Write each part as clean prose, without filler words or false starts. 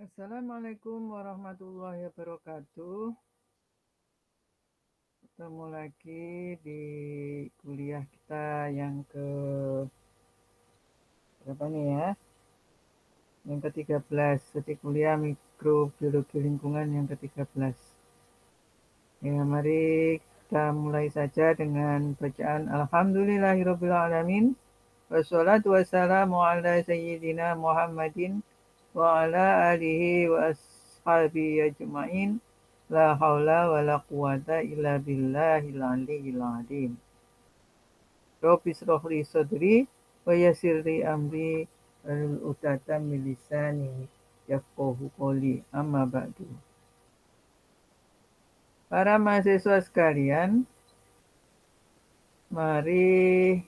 Assalamualaikum warahmatullahi wabarakatuh. Ketemu lagi di kuliah kita yang ke berapa nih ya? Yang ke-13, jadi kuliah mikrobiologi lingkungan yang ke-13. Ya, mari kita mulai saja dengan bacaan Alhamdulillahirabbil alamin. Wassalatu wassalamu ala sayyidina Muhammadin wa ala alihi wa ashabihi ajma'in. La haula wa la quwata illa billahil aliyyil azim. Rabbi shrah li sadri wa yassir li amri wahlul 'uqdatam min lisani yafqahu qawli. Amma ba'du. Para mahasiswa sekalian, mari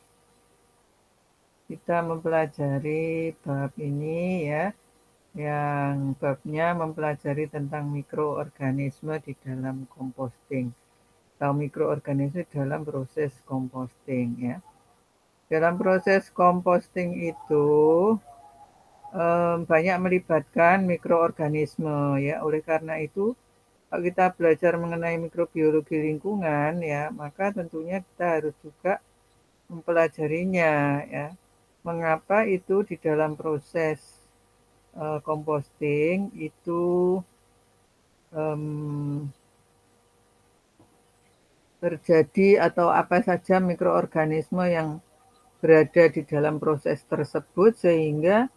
kita mempelajari bab ini ya, yang babnya mempelajari tentang mikroorganisme di dalam composting atau mikroorganisme dalam proses composting ya. Dalam proses composting itu banyak melibatkan mikroorganisme ya. Oleh karena itu, kalau kita belajar mengenai mikrobiologi lingkungan ya, maka tentunya kita harus juga mempelajarinya ya. Mengapa itu di dalam proses composting itu terjadi atau apa saja mikroorganisme yang berada di dalam proses tersebut, sehingga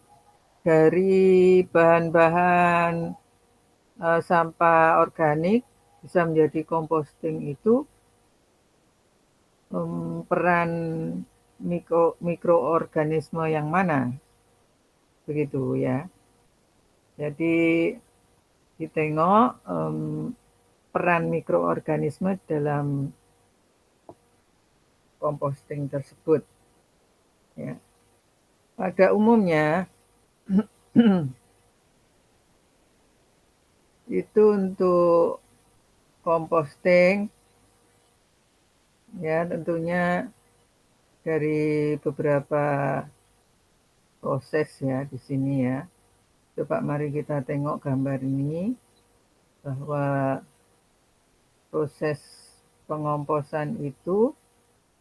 dari bahan-bahan sampah organik bisa menjadi composting itu peran mikroorganisme yang mana, begitu ya. Jadi ditengok peran mikroorganisme dalam composting tersebut ya. Pada umumnya itu untuk composting ya, tentunya dari beberapa proses ya di sini ya. Coba mari kita tengok gambar ini, bahwa proses pengomposan itu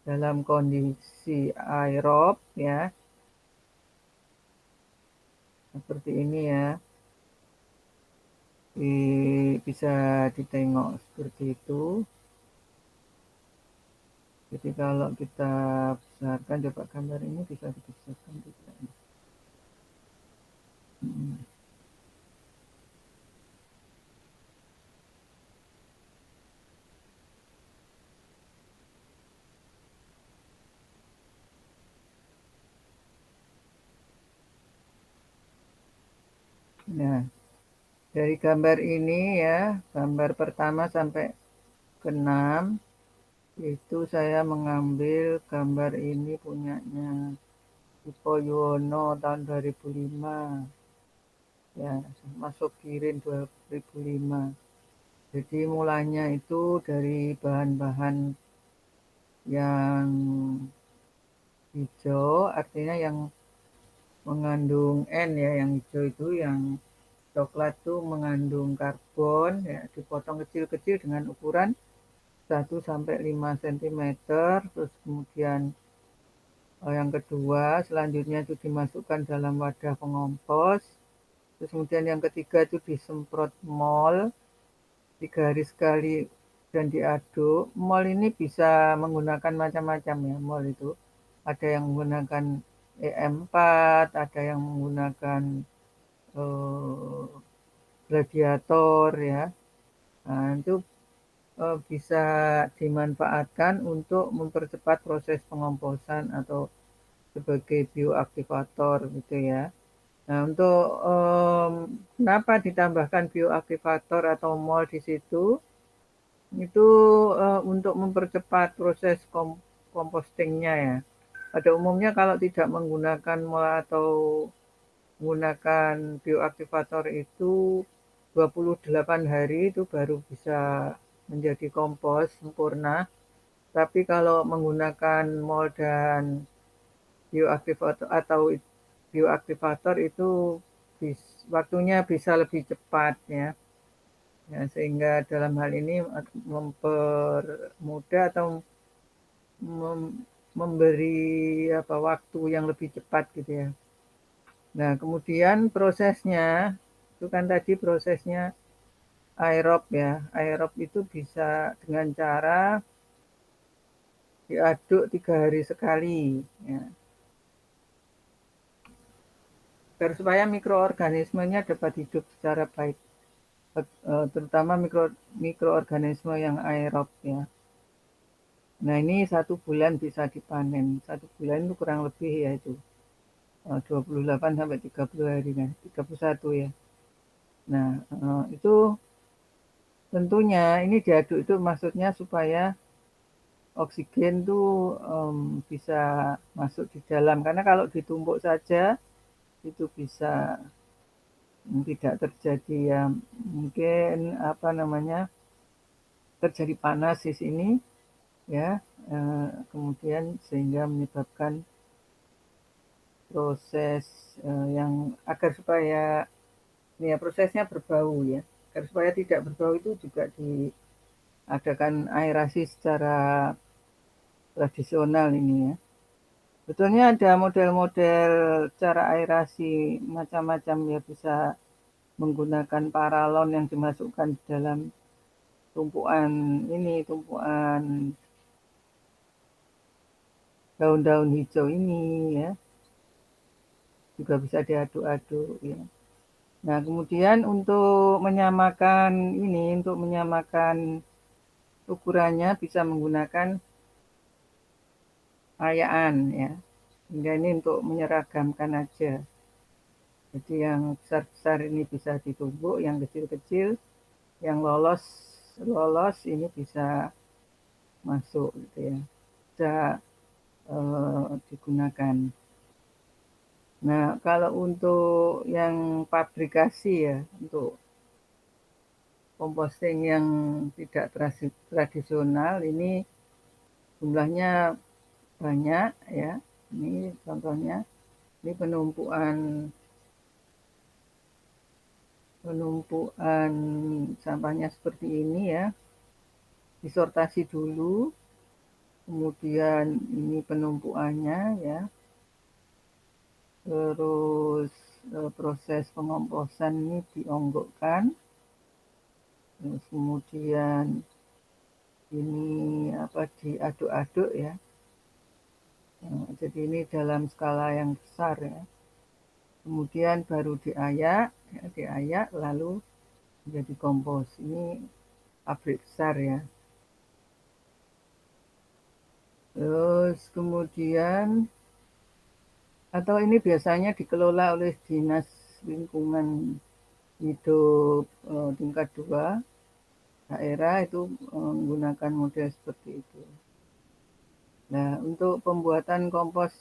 dalam kondisi aerob ya, seperti ini ya. Bisa ditengok seperti itu. Jadi kalau kita besarkan, coba gambar ini bisa dibesarkan tidak? Nah, dari gambar ini ya, gambar pertama sampai ke-6, itu saya mengambil gambar ini punyanya Ipo Yuwono tahun 2005 ya, masuk Kirin 2005. Jadi mulanya itu dari bahan-bahan yang hijau, artinya yang mengandung N ya, yang hijau itu, yang coklat itu mengandung karbon ya, dipotong kecil-kecil dengan ukuran 1 sampai 5 cm. Terus kemudian yang kedua selanjutnya itu dimasukkan dalam wadah pengompos. Terus kemudian yang ketiga itu disemprot mol 3 hari sekali dan diaduk. Mol ini bisa menggunakan macam-macam ya, mol itu. Ada yang menggunakan EM4, ada yang menggunakan radiator ya. Nah, itu bisa dimanfaatkan untuk mempercepat proses pengomposan atau sebagai bioaktivator gitu ya. Nah, untuk kenapa ditambahkan bioaktivator atau mol di situ? Itu untuk mempercepat proses compostingnya ya. Pada umumnya kalau tidak menggunakan mol atau menggunakan bioaktivator itu 28 hari itu baru bisa menjadi kompos sempurna. Tapi kalau menggunakan mol dan bioaktivator itu waktunya bisa lebih cepat ya. Ya, sehingga dalam hal ini mempermudah atau memberi waktu yang lebih cepat gitu ya. Nah, kemudian prosesnya itu kan tadi prosesnya aerob ya. Aerob itu bisa dengan cara diaduk 3 hari sekali ya. Supaya mikroorganismenya dapat hidup secara baik, terutama mikroorganisme yang aerob ya. Nah, ini 1 bulan bisa dipanen. 1 bulan itu kurang lebih ya itu 28 sampai 30 hari kan, 31 ya. Nah, itu tentunya ini diaduk itu maksudnya supaya oksigen tuh bisa masuk di dalam. Karena kalau ditumpuk saja itu bisa tidak terjadi ya, mungkin terjadi panas di sini ya, kemudian sehingga menyebabkan proses yang agar supaya ini ya prosesnya berbau ya. Agar supaya tidak berbau itu juga diadakan aerasi secara tradisional ini ya. Betulnya ada model-model cara aerasi macam-macam ya, bisa menggunakan paralon yang dimasukkan di dalam tumpuan daun-daun hijau ini ya, juga bisa diaduk-aduk ya. Nah, kemudian untuk menyamakan ukurannya bisa menggunakan ayaan ya. Hingga ini untuk menyeragamkan aja. Jadi yang besar-besar ini bisa ditumbuk, yang kecil-kecil, yang lolos ini bisa masuk gitu ya. Bisa digunakan. Nah, kalau untuk yang pabrikasi ya, untuk composting yang tidak tradisional ini jumlahnya banyak ya. Ini contohnya, ini penumpuan sampahnya seperti ini ya. Disortasi dulu, kemudian ini penumpuannya ya. Terus proses pengomposan ini dionggokkan. Terus kemudian ini diaduk-aduk ya. Nah, jadi ini dalam skala yang besar ya. Kemudian baru diayak lalu menjadi kompos. Ini pabrik besar ya. Terus kemudian atau ini biasanya dikelola oleh Dinas Lingkungan Hidup tingkat 2 daerah itu menggunakan model seperti itu. Nah, untuk pembuatan kompos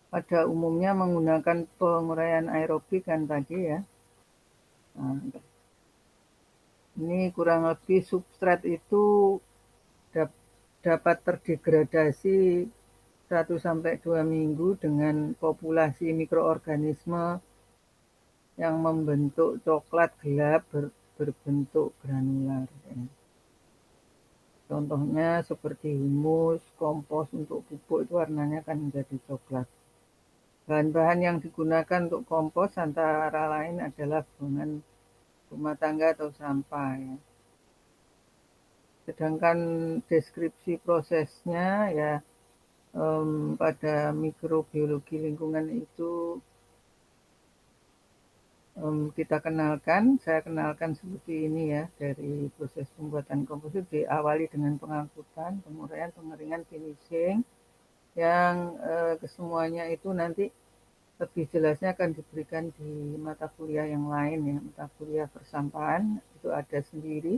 pada umumnya menggunakan penguraian aerobik kan tadi ya. Nah, ini kurang lebih substrat itu dapat terdegradasi 1-2 minggu dengan populasi mikroorganisme yang membentuk coklat gelap berbentuk granular. Contohnya seperti humus, kompos untuk pupuk itu warnanya kan menjadi coklat. Bahan-bahan yang digunakan untuk kompos antara lain adalah bahan rumah tangga atau sampah ya. Sedangkan deskripsi prosesnya ya pada mikrobiologi lingkungan itu saya kenalkan seperti ini ya, dari proses pembuatan kompos itu diawali dengan pengangkutan, penguraian, pengeringan, finishing, yang kesemuanya itu nanti lebih jelasnya akan diberikan di mata kuliah yang lain ya, mata kuliah persampahan itu ada sendiri.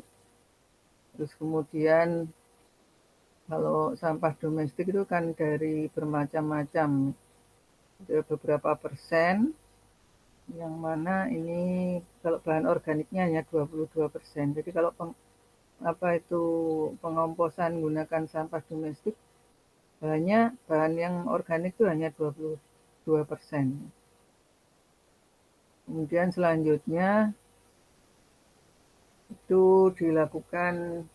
Terus kemudian kalau sampah domestik itu kan dari bermacam-macam, ada beberapa persen, yang mana ini kalau bahan organiknya hanya 22%. Jadi kalau pengomposan menggunakan sampah domestik, bahan yang organik itu hanya 22%. Kemudian selanjutnya itu dilakukan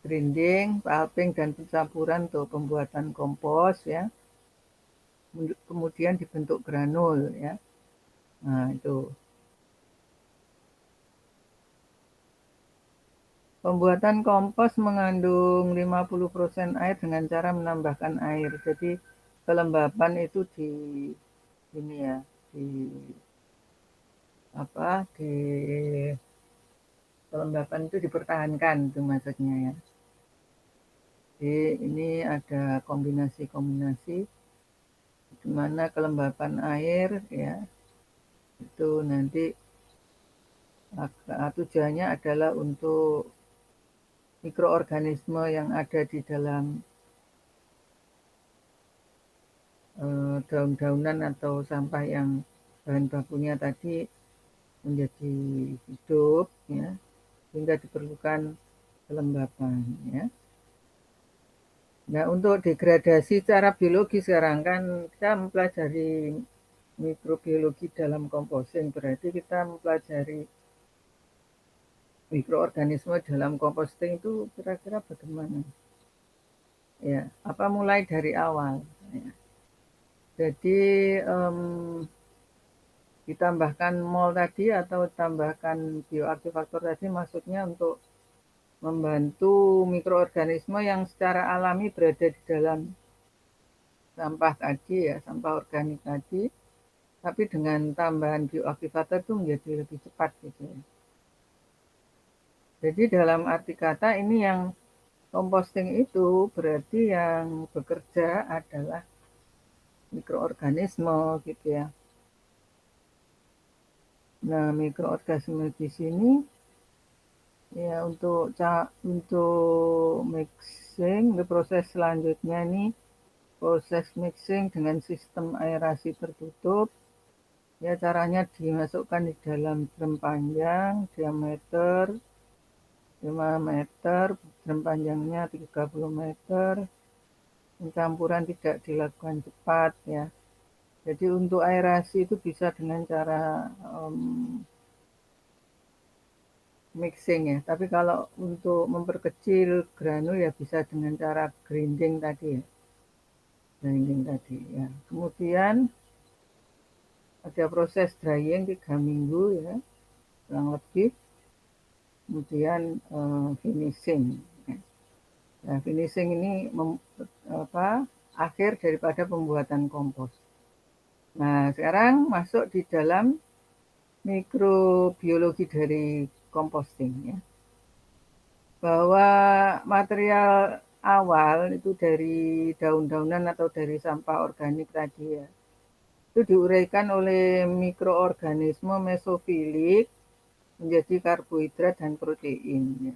grinding, pulping, dan pencampuran untuk pembuatan kompos ya. Kemudian dibentuk granul ya. Nah, itu. Pembuatan kompos mengandung 50% air dengan cara menambahkan air. Jadi kelembapan itu di ini ya, di kelembapan itu dipertahankan itu maksudnya ya. Jadi ini ada kombinasi-kombinasi di mana kelembapan air ya itu nanti tujuannya adalah untuk mikroorganisme yang ada di dalam daun-daunan atau sampah yang bahan bakunya tadi menjadi hidup ya, sehingga diperlukan kelembapan ya. Nah, untuk degradasi secara biologi sekarang kan kita mempelajari mikrobiologi dalam composting, berarti kita mempelajari mikroorganisme dalam composting itu kira-kira bagaimana? Ya, apa mulai dari awal? Ya. Jadi ditambahkan mol tadi atau tambahkan bioaktivator tadi maksudnya untuk membantu mikroorganisme yang secara alami berada di dalam sampah tadi ya, sampah organik tadi, tapi dengan tambahan bioaktivator itu menjadi lebih cepat gitu ya. Jadi dalam arti kata ini yang composting itu berarti yang bekerja adalah mikroorganisme gitu ya. Nah, mikroorganisme di sini ya untuk mixing, proses selanjutnya ini proses mixing dengan sistem aerasi tertutup. Ya, caranya dimasukkan di dalam drum panjang diameter 5 meter, drum panjangnya 30 meter. Pencampuran tidak dilakukan cepat ya. Jadi untuk aerasi itu bisa dengan cara mixing ya. Tapi kalau untuk memperkecil granul ya bisa dengan cara grinding tadi ya. Grinding tadi ya. Kemudian ada proses drying 3 minggu ya, kurang lebih. Kemudian finishing. Ya. Nah, finishing ini akhir daripada pembuatan kompos. Nah, sekarang masuk di dalam mikrobiologi dari composting ya. Bahwa material awal itu dari daun-daunan atau dari sampah organik tadi ya. Itu diuraikan oleh mikroorganisme mesofilik menjadi karbohidrat dan protein ya.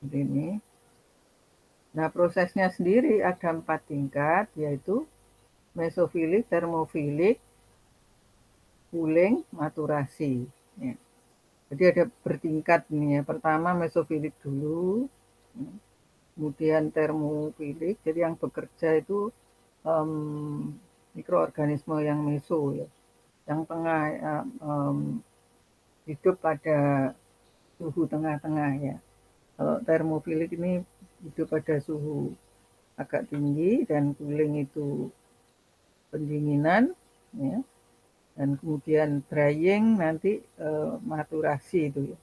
Ini. Nah, prosesnya sendiri ada 4 tingkat, yaitu mesofilik, termofilik, cooling, maturasi. Ya. Jadi ada bertingkat nih ya. Pertama mesofilik dulu, kemudian termofilik. Jadi yang bekerja itu mikroorganisme yang meso ya. Yang tengah hidup pada suhu tengah-tengah ya. Kalau termofilik ini hidup pada suhu agak tinggi dan cooling itu pendinginan ya. Dan kemudian drying nanti maturasi itu ya.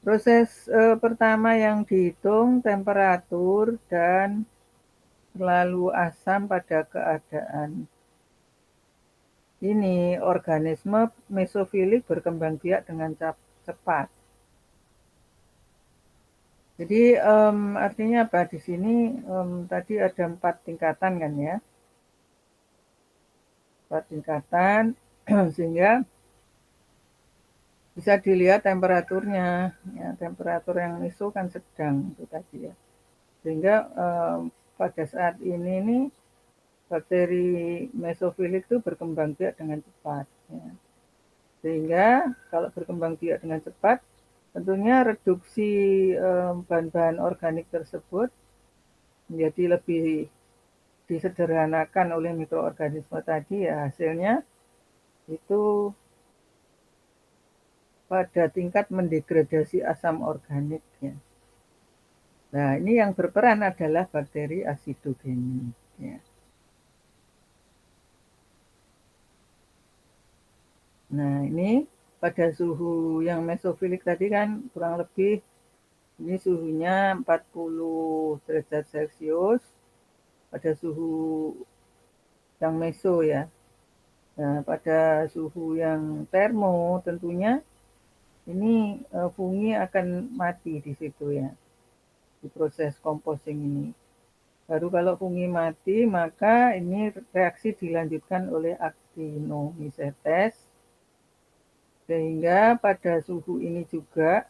Proses pertama yang dihitung temperatur dan terlalu asam pada keadaan ini organisme mesofilik berkembang biak dengan cepat. Jadi artinya apa di sini tadi ada 4 tingkatan kan ya, 4 tingkatan sehingga bisa dilihat temperaturnya ya, temperatur yang meso kan sedang itu tadi ya, sehingga pada saat ini nih bakteri mesofilik itu berkembang biak dengan cepat ya. Sehingga kalau berkembang biak dengan cepat tentunya reduksi bahan-bahan organik tersebut menjadi lebih disederhanakan oleh mikroorganisme tadi, ya hasilnya itu pada tingkat mendegradasi asam organik ya. Nah, ini yang berperan adalah bakteri asidogenik ya. Nah, ini pada suhu yang mesofilik tadi kan kurang lebih ini suhunya 40 derajat Celcius pada suhu yang meso ya. Nah, pada suhu yang termo tentunya ini fungi akan mati di situ ya, di proses composting ini. Baru kalau fungi mati, maka ini reaksi dilanjutkan oleh actinomycetes, sehingga pada suhu ini juga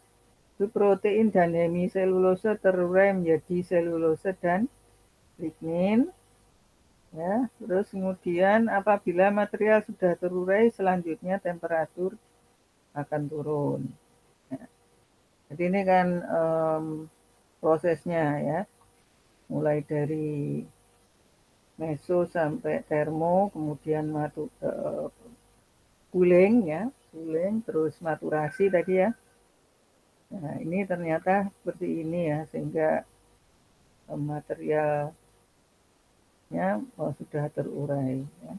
protein dan hemiselulose terurai menjadi selulose dan lignin. Ya, terus kemudian apabila material sudah terurai, selanjutnya temperatur akan turun. Ya. Jadi ini kan prosesnya ya, mulai dari meso sampai termo, kemudian cooling ya, cooling, terus maturasi tadi ya. Nah, ini ternyata seperti ini ya, sehingga materialnya sudah terurai ya.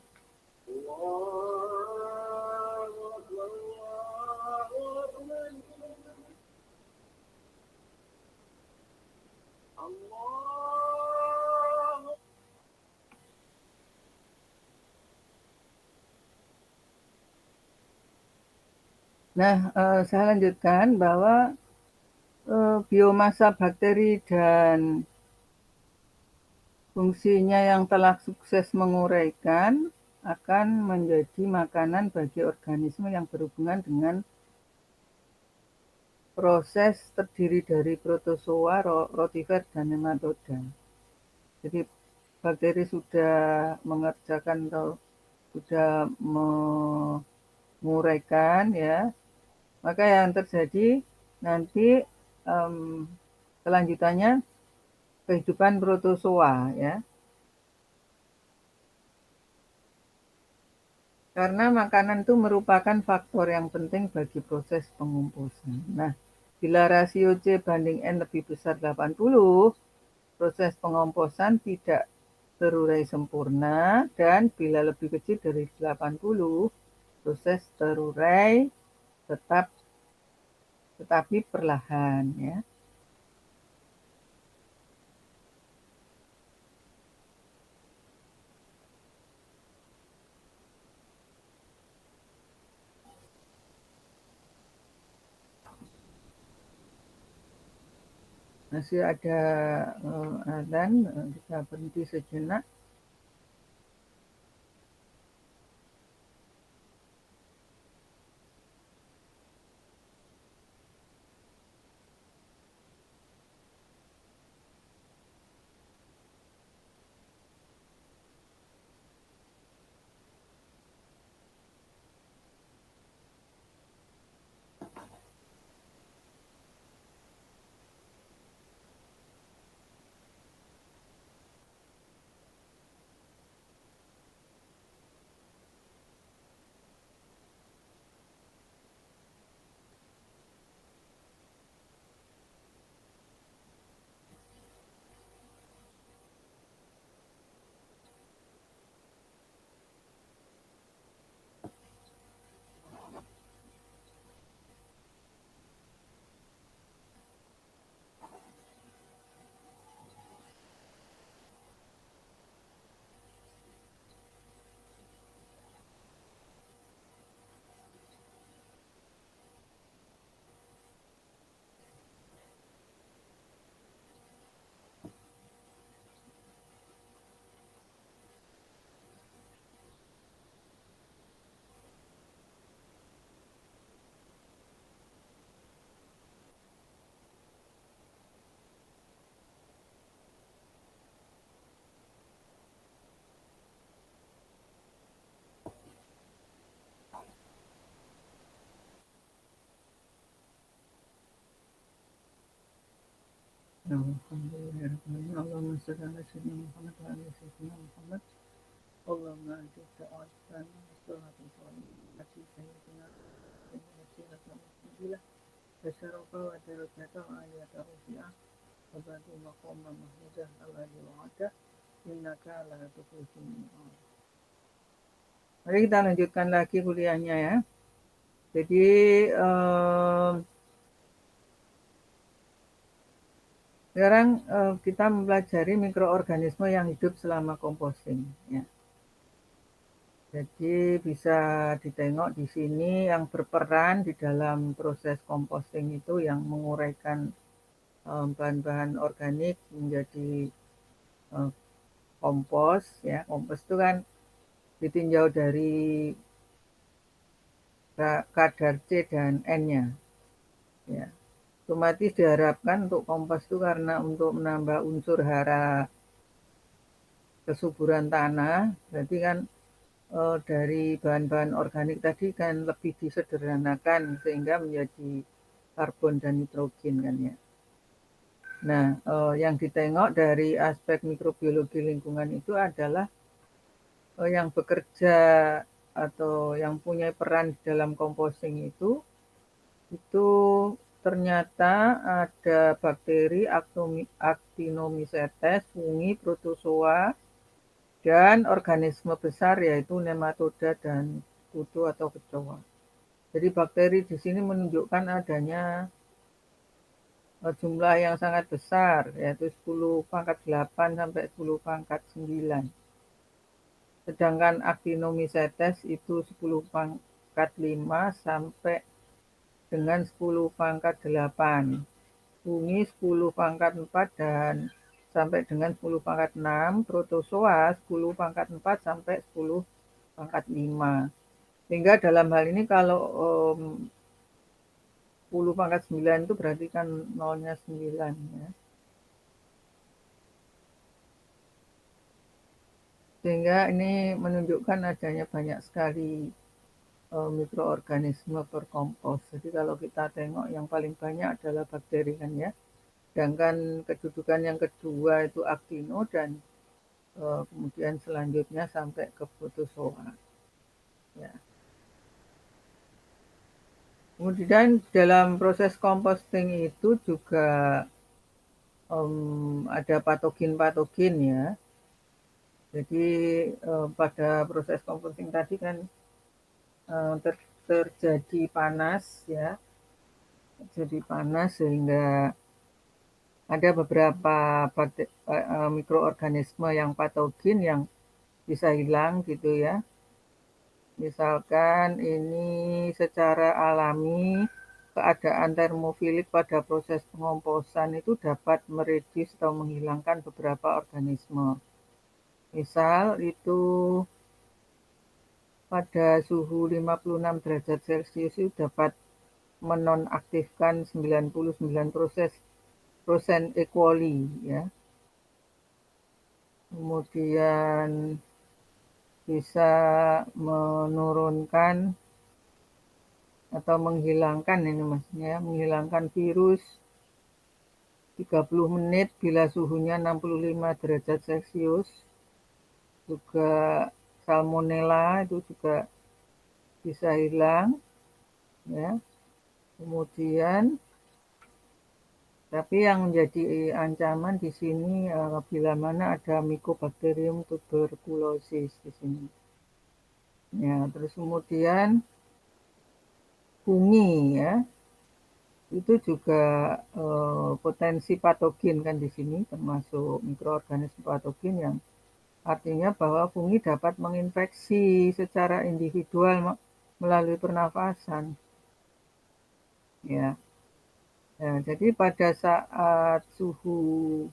Nah, saya lanjutkan bahwa biomasa bakteri dan fungsinya yang telah sukses menguraikan akan menjadi makanan bagi organisme yang berhubungan dengan proses terdiri dari protozoa, rotifer, dan nematoda. Jadi bakteri sudah mengerjakan atau sudah menguraikan ya, maka yang terjadi nanti kelanjutannya kehidupan protozoa ya. Karena makanan itu merupakan faktor yang penting bagi proses pengumpusan. Nah, bila rasio C banding N lebih besar 80, proses pengomposan tidak terurai sempurna, dan bila lebih kecil dari 80, proses terurai tetapi perlahan ya. Masih ada azan, kita berhenti sejenak. Allahumma shalli ala sayyidina Muhammad wa ala sayyidina Mari kita lanjutkan lagi kuliahnya ya. Jadi sekarang kita mempelajari mikroorganisme yang hidup selama composting. Ya. Jadi bisa ditengok di sini yang berperan di dalam proses composting itu yang menguraikan bahan-bahan organik menjadi kompos. Ya, kompos itu kan ditinjau dari kadar C dan N-nya. Ya. Otomatis diharapkan untuk kompos itu karena untuk menambah unsur hara kesuburan tanah, berarti kan dari bahan-bahan organik tadi kan lebih disederhanakan sehingga menjadi karbon dan nitrogen kan ya. Nah, yang ditengok dari aspek mikrobiologi lingkungan itu adalah yang bekerja atau yang punya peran dalam composting itu ternyata ada bakteri, Actinomycetes, fungi, protozoa, dan organisme besar yaitu nematoda dan kutu atau kecoa. Jadi bakteri di sini menunjukkan adanya jumlah yang sangat besar, yaitu 10⁻8 sampai 10⁻9. Sedangkan Actinomycetes itu 10⁻5 sampai dengan 10⁻8. Fungi 10⁻4 dan sampai dengan 10⁻6. Protozoa 10⁻4 sampai 10⁻5. Sehingga dalam hal ini kalau 10⁻9 itu berarti kan nolnya 9 ya. Sehingga ini menunjukkan adanya banyak sekali mikroorganisme berkompos. Jadi kalau kita tengok yang paling banyak adalah bakteri kan ya. Sedangkan kedudukan yang kedua itu aktino dan kemudian selanjutnya sampai ke protozoa. Ya. Kemudian dalam proses composting itu juga ada patogen-patogen ya. Jadi pada proses composting tadi kan terjadi panas ya, terjadi panas sehingga ada beberapa mikroorganisme yang patogen yang bisa hilang gitu ya. Misalkan ini secara alami keadaan termofilik pada proses pengomposan itu dapat meredus atau menghilangkan beberapa organisme. Misal itu pada suhu 56 derajat Celcius itu dapat menonaktifkan 99% E. coli ya. Kemudian bisa menurunkan atau menghilangkan ini maksudnya menghilangkan virus 30 menit bila suhunya 65 derajat Celcius. Juga salmonella itu juga bisa hilang ya. Kemudian tapi yang menjadi ancaman di sini bila mana ada Mycobacterium tuberculosis di sini. Ya, terus kemudian fungi ya. Itu juga potensi patogen kan di sini termasuk mikroorganisme patogen yang artinya bahwa fungi dapat menginfeksi secara individual melalui pernafasan. Ya. Ya, jadi pada saat suhu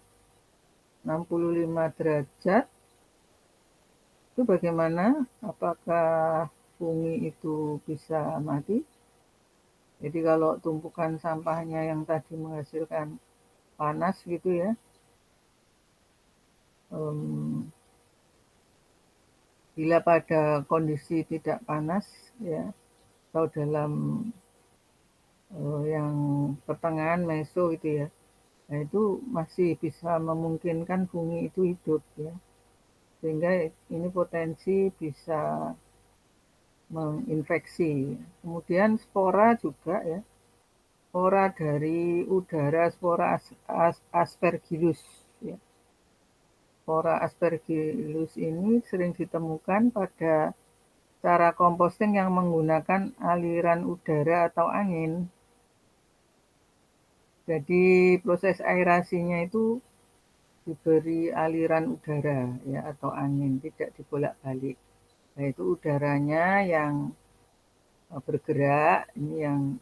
65 derajat itu bagaimana? Apakah fungi itu bisa mati? Jadi kalau tumpukan sampahnya yang tadi menghasilkan panas gitu ya, bila pada kondisi tidak panas ya, atau dalam yang pertengahan meso gitu ya, nah itu masih bisa memungkinkan fungi itu hidup ya. sehingga ini potensi bisa menginfeksi. Kemudian spora juga ya, spora dari udara, spora aspergillus ya. Spora aspergillus ini sering ditemukan pada cara komposting yang menggunakan aliran udara atau angin. Jadi proses aerasinya itu diberi aliran udara ya atau angin, tidak dibolak-balik. Nah, itu udaranya yang bergerak, ini yang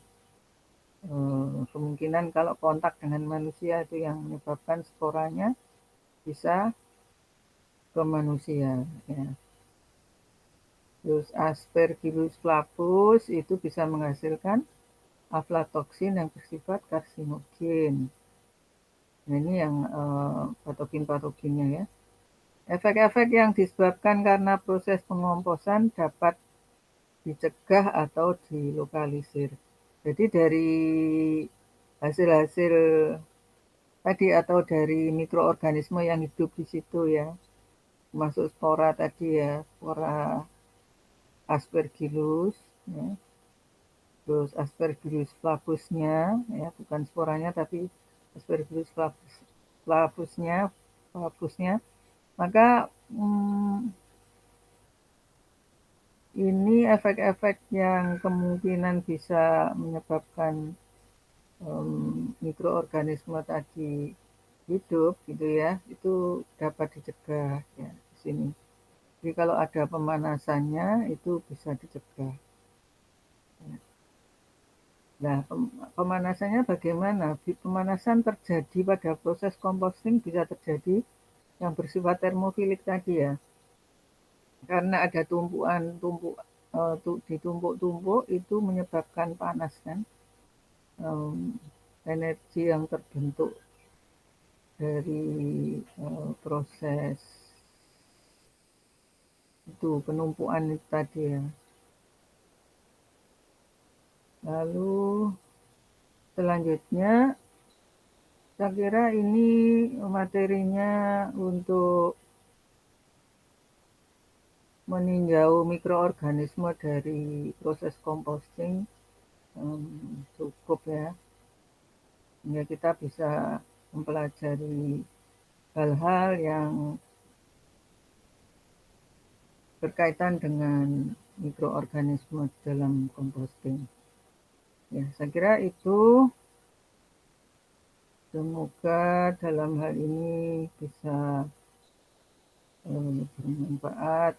kemungkinan kalau kontak dengan manusia itu yang menyebabkan sporanya bisa ke manusia ya. Terus Aspergillus flavus itu bisa menghasilkan aflatoksin yang bersifat karsinogen. Nah, ini yang patogen-patogennya ya. Efek-efek yang disebabkan karena proses pengomposan dapat dicegah atau dilokalisir. Jadi dari hasil-hasil tadi atau dari mikroorganisme yang hidup di situ ya, masuk spora tadi ya, spora Aspergillus, ya. Terus Aspergillus flavusnya, ya bukan sporanya tapi Aspergillus flavusnya, maka ini efek-efek yang kemungkinan bisa menyebabkan mikroorganisme tadi hidup gitu ya, itu dapat dicegah ya di sini. Jadi kalau ada pemanasannya itu bisa dicegah. Nah, pemanasannya bagaimana? Pemanasan terjadi pada proses composting bisa terjadi yang bersifat termofilik tadi ya. Karena ada ditumpuk-tumpuk itu menyebabkan panas kan. Energi yang terbentuk dari proses itu penumpukan itu tadi ya. Lalu selanjutnya saya kira ini materinya untuk meninjau mikroorganisme dari proses composting cukup ya. Sehingga kita bisa mempelajari hal-hal yang berkaitan dengan mikroorganisme dalam composting. Ya, saya kira itu. Semoga dalam hal ini bisa bermanfaat.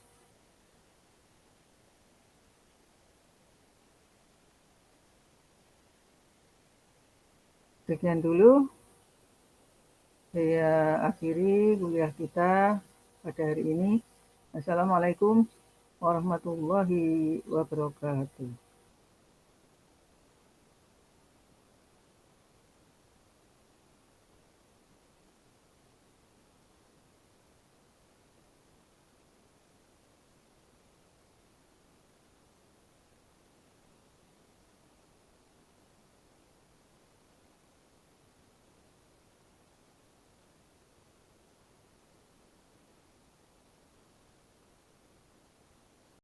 Sekian dulu saya akhiri kuliah kita pada hari ini. Assalamualaikum warahmatullahi wabarakatuh.